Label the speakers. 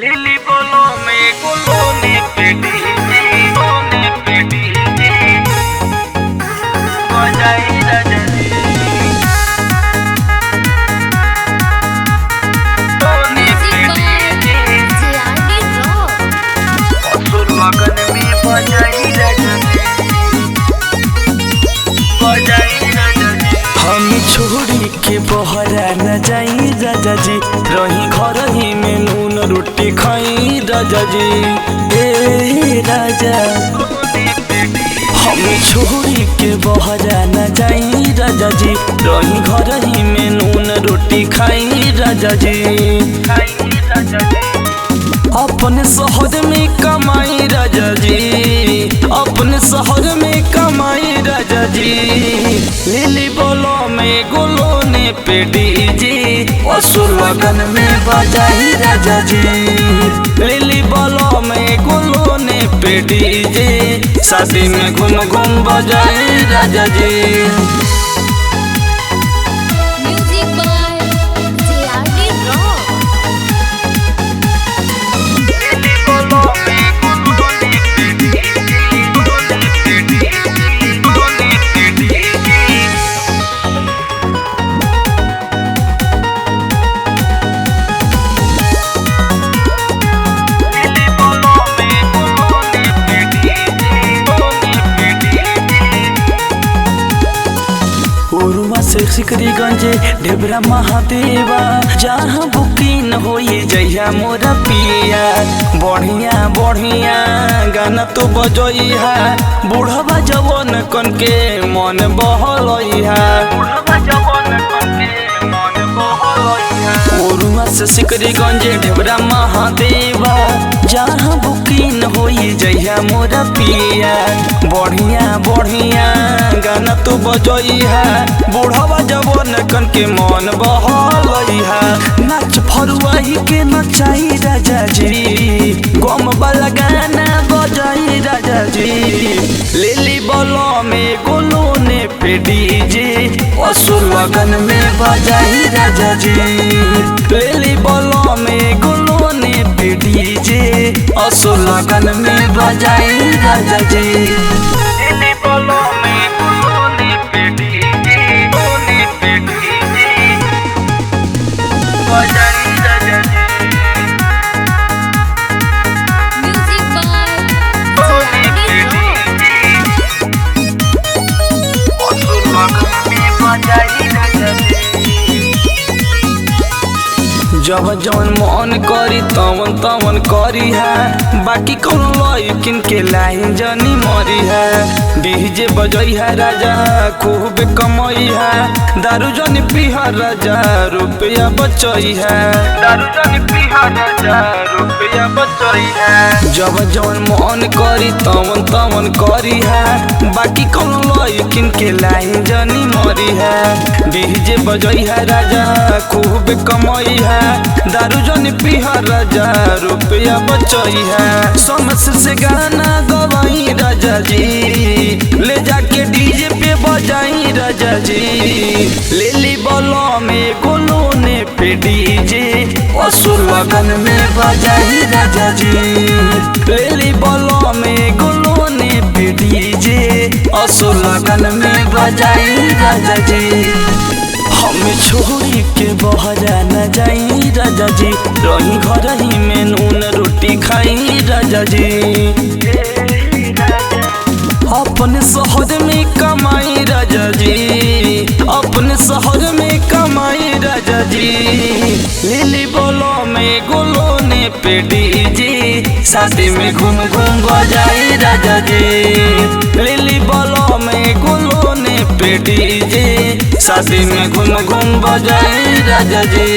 Speaker 1: Lily बोलो में गुलोने पेटी सोने पेटी बजाई रजनी सोने पेटी असुर मगन में बजाई रजनी बजाई रजनी।
Speaker 2: हम छोड़ी के बहरा न जाई राजा जी, रही घर ही में नून रोटी खाई राजा जी। ए राजा हम छोड़ी के बहरा न जाई राजा जी, रही घर ही में नून रोटी खाई राजा जी। अपने शहर में कमाई राजा जी, अपने शहर में कमाई राजा जी। लिली बोलो में गुलोने पे डीजे असुर लगन में बजाई राजा जी। लिली बोलो में गुलोने पे डीजे शादी में घूम घूम बजाई राजा जी। से सिकरीगंज ढेबरा महादेवा जहाँ बुकिंग होई जइया मोरा पिया। बढ़िया बढ़िया गाना तो बजइहा, बूढ़वा जवन कन के मन बहलइहा। ओरुआ से सिकरीगंज ढेबरा महादेवा जहाँ बुकिंग होई जइया मोरा पिया। बढ़िया बढ़िया गाना तो बजइहा, बूढ़वा जवन कन के मन बहलइहा। नाच फरुआही के नचाई राजा जी, गम वाला गाना बजाई राजा जी। लिली बोलो में गुलोने पे डीजे असुर लगन में बजाई राजा जी। लिली बोलो में गुलोने पे डीजे असुर लगन में बजाई राजा जी।
Speaker 1: लिली बोलो में गुलोने पे डीजे सोने पे डीजे बजाई रजनी सोने पे डीजे असुर मगन में बजाई रजनी।
Speaker 2: जब जवन मन करी तवन तवन करी है, बाकी कौन लइकिन के लाइन जनी मरी है। डीजे बजई है राजा खूब कमई है, दारू जनी पीहा राजा रुपया बचई है।
Speaker 1: दारू जनी पीहा राजा रुपया बचई है।
Speaker 2: जब जवन मन करी तवन तवन करी है, बाकी कौन लइकिन के लाइन जनी मरी है। डीजे बजई है राजा खूब कमई है, दारू जनी पीहा राजा रुपया बचई है। समझ से गाना गवाई राजा जी, ले जाके डीजे पे बजाई राजा जी। लिली बोलो में गुलोने पे डीजे असुर लगन में बजाई राजा जी। लिली बोलो में गुलोने पे डीजे असुर लगन में बजाई राजा जी। हम छोड़ी के बहरा न जाई राजा जी, रही घर ही में नून रोटी खाई राजा जी। अपने शहर में कमाई राजा जी, अपने शहर में कमाई राजा जी। लिली बोलो में गुलोने पे डीजे शादी में घूम घूम बजाई राजा जी। लिली बोलो में गुलोने पे डीजे शादी में घूम घूम बजाई राजा जी।